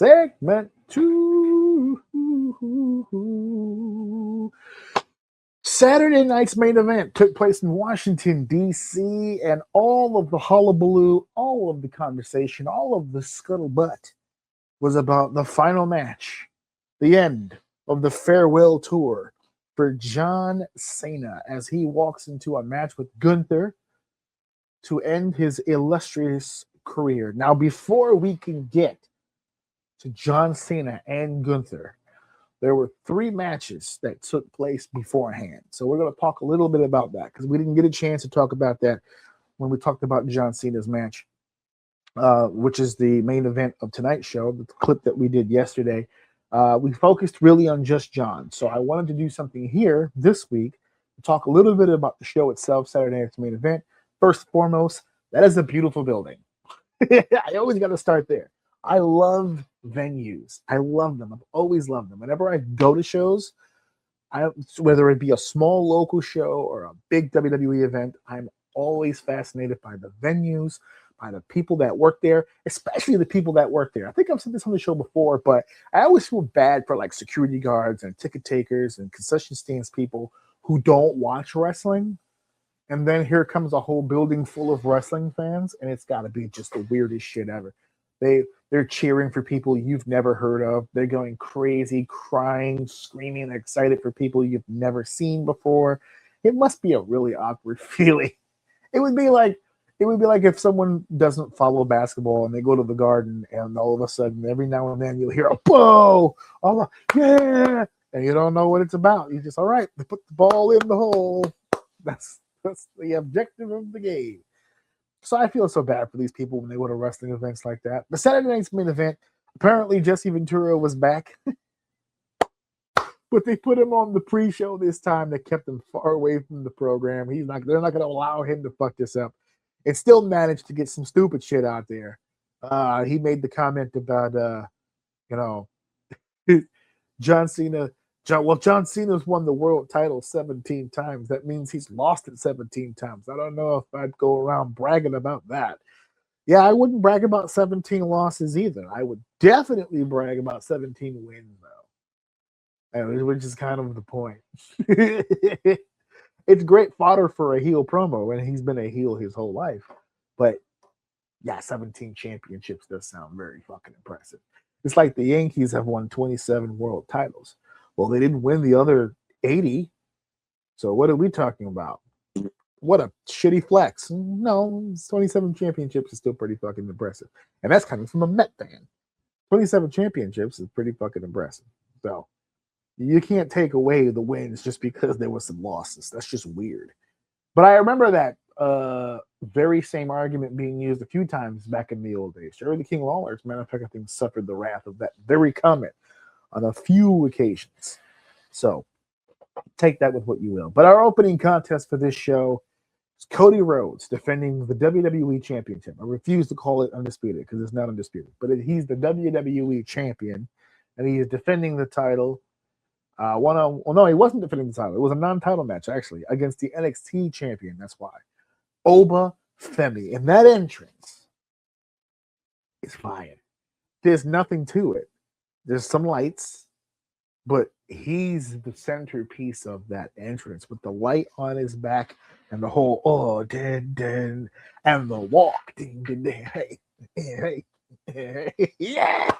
Segment 2. Saturday night's main event took place in Washington, D.C., and all of the hullabaloo, all of the conversation, all of the scuttlebutt was about the final match, the end of the farewell tour for John Cena as he walks into a match with Gunther to end his illustrious career. Now, before we can get to John Cena and Gunther, there were 3 matches that took place beforehand. So we're going to talk a little bit about that because we didn't get a chance to talk about that when we talked about John Cena's match, which is the main event of tonight's show, the clip that we did yesterday. We focused really on just John. So I wanted to do something here this week to talk a little bit about the show itself, Saturday night's main event. First and foremost, that is a beautiful building. I always got to start there. I love venues. I love them. I've always loved them. Whenever I go to shows, whether it be a small local show or a big WWE event, I'm always fascinated by the venues, by the people that work there, especially the people that work there. I think I've said this on the show before, but I always feel bad for like security guards and ticket takers and concession stands people who don't watch wrestling. And then here comes a whole building full of wrestling fans, and it's got to be just the weirdest shit ever. They're cheering for people you've never heard of. They're going crazy, crying, screaming, excited for people you've never seen before. It must be a really awkward feeling. It would be like if someone doesn't follow basketball and they go to the Garden, and all of a sudden, every now and then, you'll hear a "Whoa!" Yeah, and you don't know what it's about. You just, all right, they put the ball in the hole. That's the objective of the game. So I feel so bad for these people when they go to wrestling events like that. The Saturday night's main event, apparently Jesse Ventura was back, but they put him on the pre-show this time. They kept him far away from the program. They're not going to allow him to fuck this up. And still managed to get some stupid shit out there. He made the comment about, John Cena. John Cena's won the world title 17 times. That means he's lost it 17 times. I don't know if I'd go around bragging about that. Yeah, I wouldn't brag about 17 losses either. I would definitely brag about 17 wins, though. Which is kind of the point. It's great fodder for a heel promo, and he's been a heel his whole life. But yeah, 17 championships does sound very fucking impressive. It's like the Yankees have won 27 world titles. Well, they didn't win the other 80. So what are we talking about? What a shitty flex. No, 27 championships is still pretty fucking impressive. And that's coming from a Met fan. 27 championships is pretty fucking impressive. So you can't take away the wins just because there was some losses. That's just weird. But I remember that very same argument being used a few times back in the old days. Jerry the King Lawler, as a matter of fact, I think suffered the wrath of that very comment on a few occasions. So take that with what you will. But our opening contest for this show is Cody Rhodes defending the WWE Championship. I refuse to call it undisputed because it's not undisputed. But he's the WWE Champion, and he is defending the title. No, he wasn't defending the title. It was a non-title match, actually, against the NXT Champion. That's why. Oba Femi. And that entrance is fire. There's nothing to it. There's some lights, but he's the centerpiece of that entrance with the light on his back and the whole den, and the walk, ding, ding, ding, hey, yeah.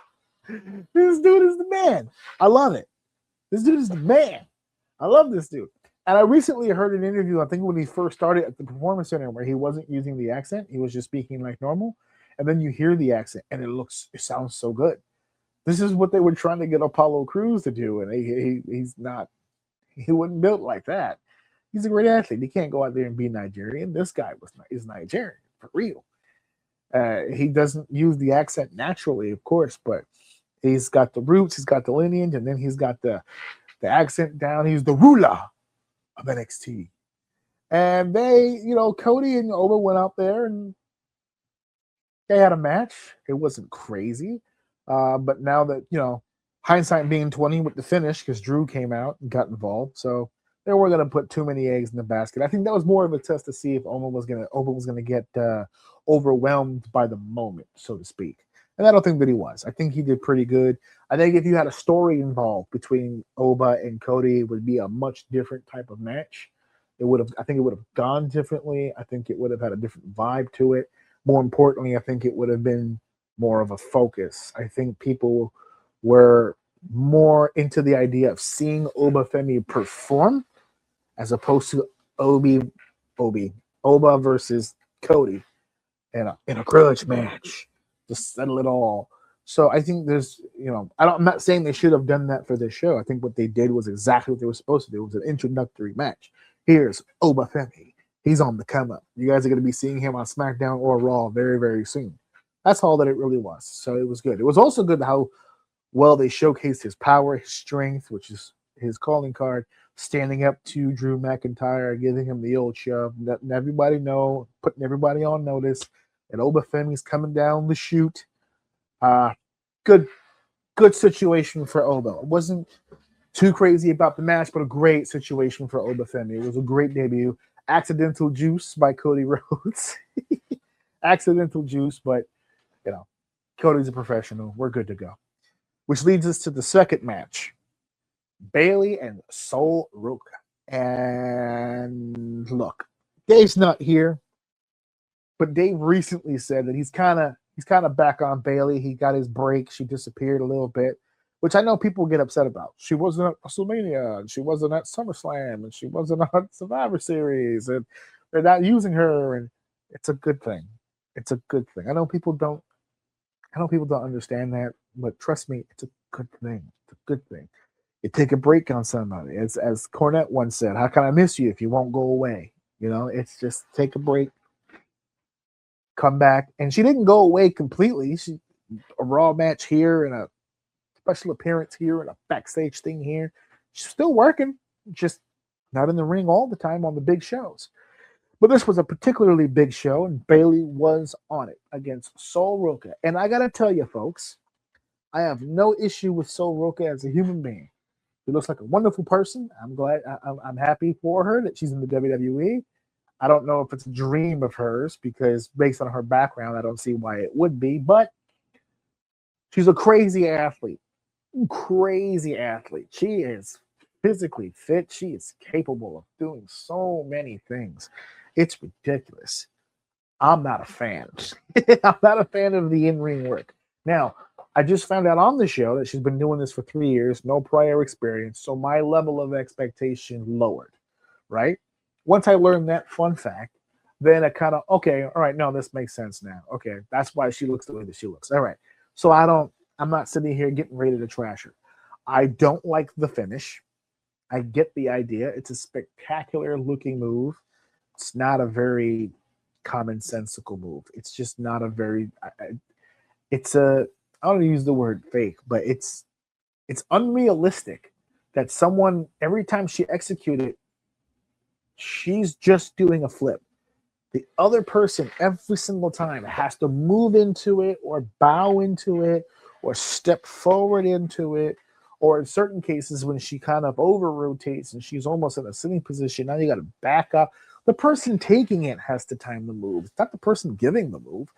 This dude is the man. I love it. This dude is the man. I love this dude. And I recently heard an interview, I think when he first started at the Performance Center, where he wasn't using the accent. He was just speaking like normal. And then you hear the accent, and it sounds so good. This is what they were trying to get Apollo Crews to do, and he wasn't built like that. He's a great athlete. He can't go out there and be Nigerian. This guy is Nigerian, for real. He doesn't use the accent naturally, of course, but he's got the roots, he's got the lineage, and then he's got the accent down. He's the ruler of NXT. And Cody and Oba went out there, and they had a match. It wasn't crazy. But now that, hindsight being 20 with the finish, because Drew came out and got involved. So they weren't going to put too many eggs in the basket. I think that was more of a test to see if Oba was going to get overwhelmed by the moment, so to speak. And I don't think that he was. I think he did pretty good. I think if you had a story involved between Oba and Cody, it would be a much different type of match. It would have, I think it would have gone differently. I think it would have had a different vibe to it. More importantly, I think it would have been more of a focus. I think people were more into the idea of seeing Oba Femi perform as opposed to Oba versus Cody in a grudge match to settle it all. So I think there's, I'm not saying they should have done that for this show. I think what they did was exactly what they were supposed to do. It was an introductory match. Here's Oba Femi. He's on the come up. You guys are going to be seeing him on SmackDown or Raw very, very soon. That's all that it really was. So it was good. It was also good how well they showcased his power, his strength, which is his calling card, standing up to Drew McIntyre, giving him the old shove, letting everybody know, putting everybody on notice that Oba Femi's coming down the chute. Good situation for Oba. It wasn't too crazy about the match, but a great situation for Oba Femi. It was a great debut. Accidental juice by Cody Rhodes. Accidental juice, but Cody's a professional. We're good to go. Which leads us to the second match. Bayley and Sol Roca. And look, Dave's not here, but Dave recently said that he's kind of back on Bayley. He got his break. She disappeared a little bit, which I know people get upset about. She wasn't at WrestleMania, and she wasn't at SummerSlam, and she wasn't on Survivor Series, and they're not using her, and it's a good thing. It's a good thing. I know people don't understand that, but trust me, it's a good thing. It's a good thing. You take a break on somebody. As Cornette once said, how can I miss you if you won't go away? It's just take a break, come back. And she didn't go away completely. She a Raw match here and a special appearance here and a backstage thing here. She's still working, just not in the ring all the time on the big shows. But this was a particularly big show, and Bayley was on it against Sol Roca. And I got to tell you, folks, I have no issue with Sol Roca as a human being. She looks like a wonderful person. I'm glad. I'm happy for her that she's in the WWE. I don't know if it's a dream of hers because based on her background, I don't see why it would be. But she's a crazy athlete. Crazy athlete. She is physically fit. She is capable of doing so many things. It's ridiculous. I'm not a fan. I'm not a fan of the in-ring work. Now, I just found out on the show that she's been doing this for 3 years, no prior experience, so my level of expectation lowered, right? Once I learned that fun fact, then I kind of, okay, all right, no, this makes sense now. Okay, that's why she looks the way that she looks. All right, so I'm not sitting here getting ready to trash her. I don't like the finish. I get the idea. It's a spectacular looking move. It's not a very commonsensical move. It's just not a very, I don't use the word fake, but it's unrealistic that someone, every time she executes it, she's just doing a flip. The other person, every single time, has to move into it or bow into it or step forward into it. Or in certain cases, when she kind of over rotates and she's almost in a sitting position, now you got to back up. The person taking it has to time the move. It's not the person giving the move.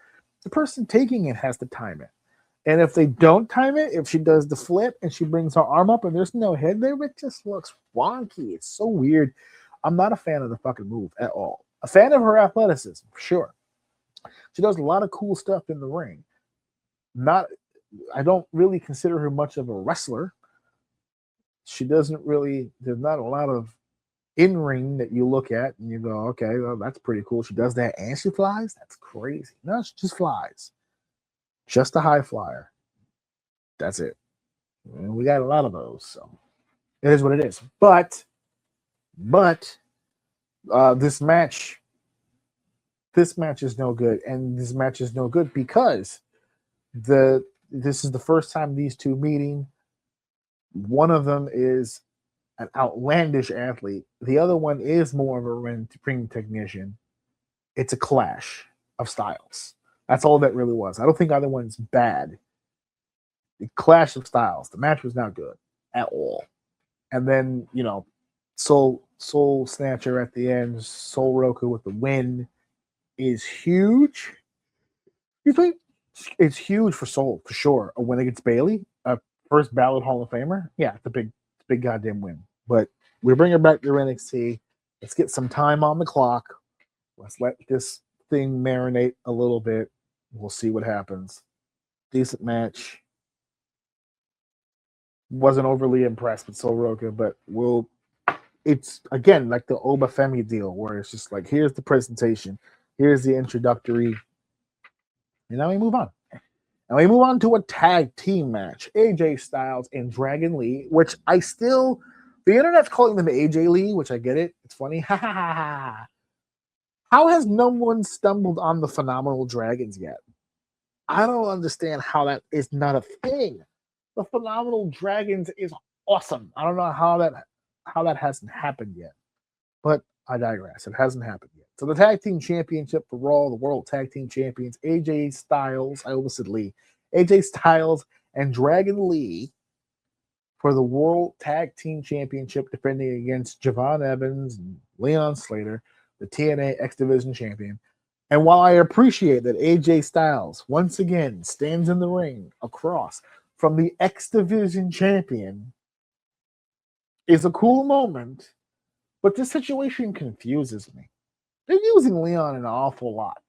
The person taking it has to time it. And if they don't time it, if she does the flip and she brings her arm up and there's no head there, it just looks wonky. It's so weird. I'm not a fan of the fucking move at all. A fan of her athleticism, sure. She does a lot of cool stuff in the ring. I don't really consider her much of a wrestler. There's not a lot of in-ring that you look at and you go, okay, well, that's pretty cool. She does that and she flies? That's crazy. No, she just flies. Just a high flyer. That's it. And we got a lot of those, so it is what it is. But this match is no good, and this match is no good because this is the first time these two meeting. One of them is an outlandish athlete. The other one is more of a ring technician. It's a clash of styles. That's all that really was. I don't think either one's bad. The clash of styles. The match was not good at all. And then, Soul Snatcher at the end, Sol Roca with the win is huge. You think? It's huge for Soul for sure. When it gets Bailey, first ballot Hall of Famer, yeah, it's a big goddamn win. But we bring her back to NXT. Let's get some time on the clock. Let's let this thing marinate a little bit. We'll see what happens. Decent match. Wasn't overly impressed with Soroka, but it's again like the Oba Femi deal where it's just like, here's the presentation, here's the introductory, and now we move on. And we move on to a tag team match. AJ Styles and Dragon Lee, which the internet's calling them AJ Lee, which I get it. It's funny. Ha ha ha ha. How has no one stumbled on the Phenomenal Dragons yet? I don't understand how that is not a thing. The Phenomenal Dragons is awesome. I don't know how that hasn't happened yet. But I digress. It hasn't happened yet. So the Tag Team Championship for Raw, the World Tag Team Champions, AJ Styles, I almost said Lee, AJ Styles and Dragon Lee for the World Tag Team Championship, defending against Javon Evans and Leon Slater, the TNA X Division Champion. And while I appreciate that AJ Styles once again stands in the ring across from the X Division Champion, is a cool moment, but this situation confuses me. They're using Leon an awful lot.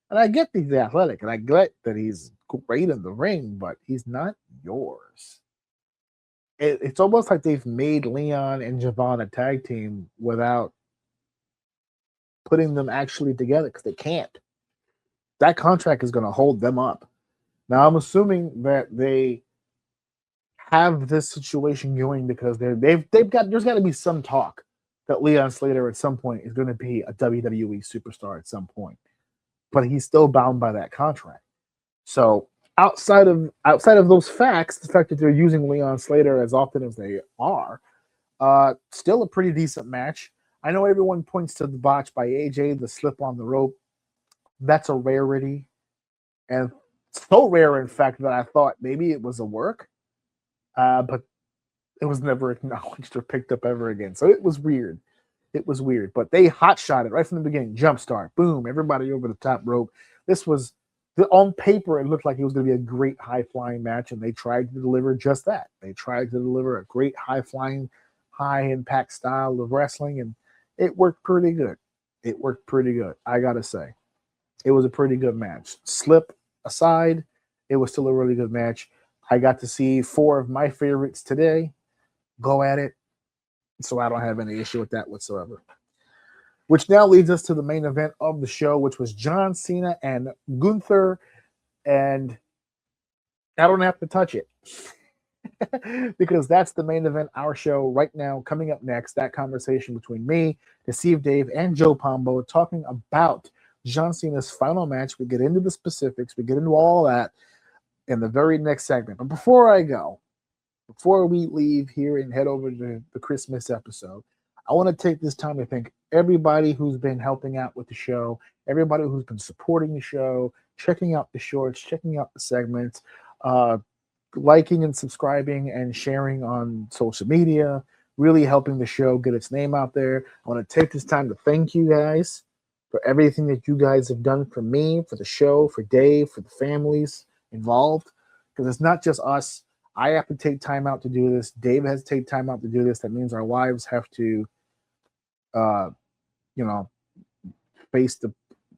And I get that he's athletic, and I get that he's great in the ring, but he's not yours. It's almost like they've made Leon and Javon a tag team without putting them actually together, because they can't. That contract is going to hold them up. Now, I'm assuming that they have this situation going because there's got to be some talk that Leon Slater at some point is going to be a WWE superstar at some point, but he's still bound by that contract. So outside of those facts, the fact that they're using Leon Slater as often as they are, still a pretty decent match. I know everyone points to the botch by AJ, the slip on the rope. That's a rarity, and so rare, in fact, that I thought maybe it was a work. But it was never acknowledged or picked up ever again. So it was weird. But they hot shot it right from the beginning. Jump start. Boom. Everybody over the top rope. This was, on paper, it looked like it was going to be a great high-flying match, and they tried to deliver just that. They tried to deliver a great high-flying, high-impact style of wrestling, and it worked pretty good. I got to say. It was a pretty good match. Slip aside, it was still a really good match. I got to see 4 of my favorites today go at it, so I don't have any issue with that whatsoever. Which now leads us to the main event of the show, which was John Cena and Gunther, and I don't have to touch it because that's the main event, our show right now. Coming up next, that conversation between me, Deceive Dave, and Joe Pombo talking about John Cena's final match. We get into the specifics, we get into all that in the very next segment. But before we leave here and head over to the Christmas episode, I want to take this time to thank everybody who's been helping out with the show, everybody who's been supporting the show, checking out the shorts, checking out the segments, liking and subscribing and sharing on social media, really helping the show get its name out there. I want to take this time to thank you guys for everything that you guys have done for me, for the show, for Dave, for the families involved, because it's not just us. I have to take time out to do this. Dave has to take time out to do this. That means our wives have to, face the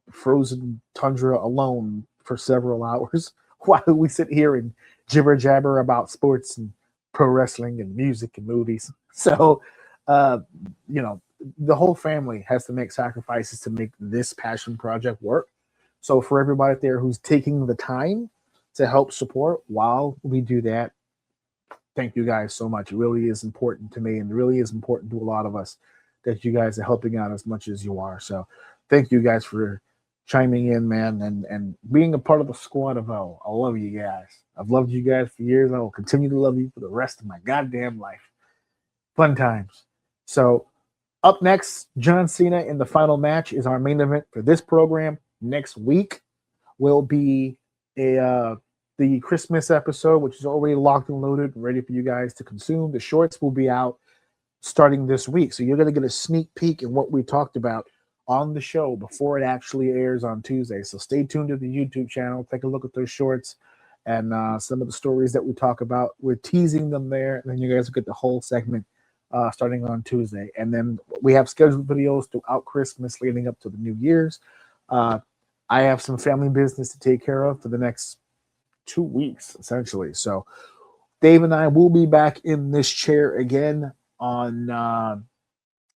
frozen tundra alone for several hours while we sit here and jibber jabber about sports and pro wrestling and music and movies. So, the whole family has to make sacrifices to make this passion project work. So for everybody out there who's taking the time to help support while we do that, thank you guys so much. It really is important to me, and it really is important to a lot of us that you guys are helping out as much as you are. So thank you guys for chiming in, man, and being a part of the squad of O. I love you guys. I've loved you guys for years. I will continue to love you for the rest of my goddamn life. Fun times. So up next, John Cena in the final match is our main event for this program. Next week will be the Christmas episode, which is already locked and loaded and ready for you guys to consume. The shorts will be out starting this week. So you're going to get a sneak peek in what we talked about on the show before it actually airs on Tuesday. So stay tuned to the YouTube channel. Take a look at those shorts and some of the stories that we talk about. We're teasing them there, and then you guys will get the whole segment starting on Tuesday. And then we have scheduled videos throughout Christmas leading up to the New Year's. I have some family business to take care of for the next 2 weeks, essentially. So Dave and I will be back in this chair again on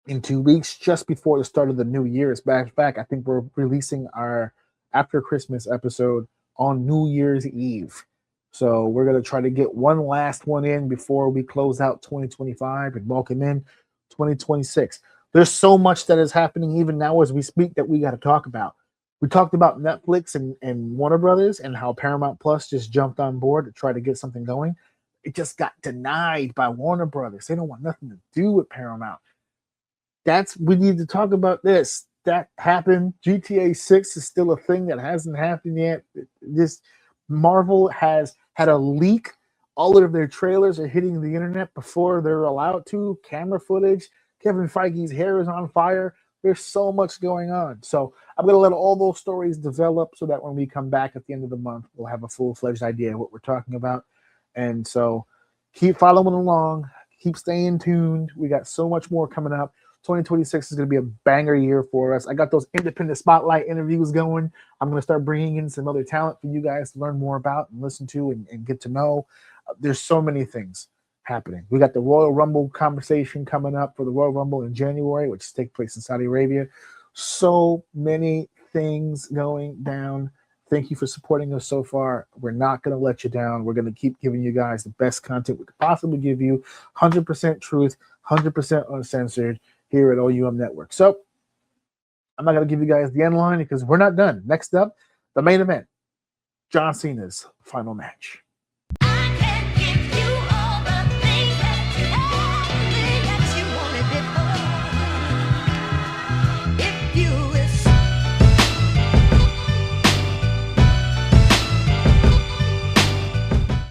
in 2 weeks, just before the start of the new year. It's back. I think we're releasing our after Christmas episode on New Year's Eve. So we're gonna try to get one last one in before we close out 2025 and welcome in 2026. There's so much that is happening even now as we speak that we got to talk about. We talked about Netflix and Warner Brothers and how Paramount Plus just jumped on board to try to get something going. It just got denied by Warner Brothers. They don't want nothing to do with Paramount. We need to talk about this. That happened. GTA 6 is still a thing that hasn't happened yet. This Marvel has had a leak. All of their trailers are hitting the internet before they're allowed to. Camera footage. Kevin Feige's hair is on fire. There's so much going on. So I'm going to let all those stories develop so that when we come back at the end of the month, we'll have a full-fledged idea of what we're talking about. And so keep following along. Keep staying tuned. We got so much more coming up. 2026 is going to be a banger year for us. I got those independent spotlight interviews going. I'm going to start bringing in some other talent for you guys to learn more about and listen to and get to know. There's so many things happening. We got the Royal Rumble conversation coming up for the Royal Rumble in January, which takes place in Saudi Arabia. So many things going down. Thank you for supporting us so far. We're not going to let you down. We're going to keep giving you guys the best content we could possibly give you. 100% truth, 100% uncensored here at OUM Network. So I'm not going to give you guys the end line because we're not done. Next up, the main event, John Cena's final match.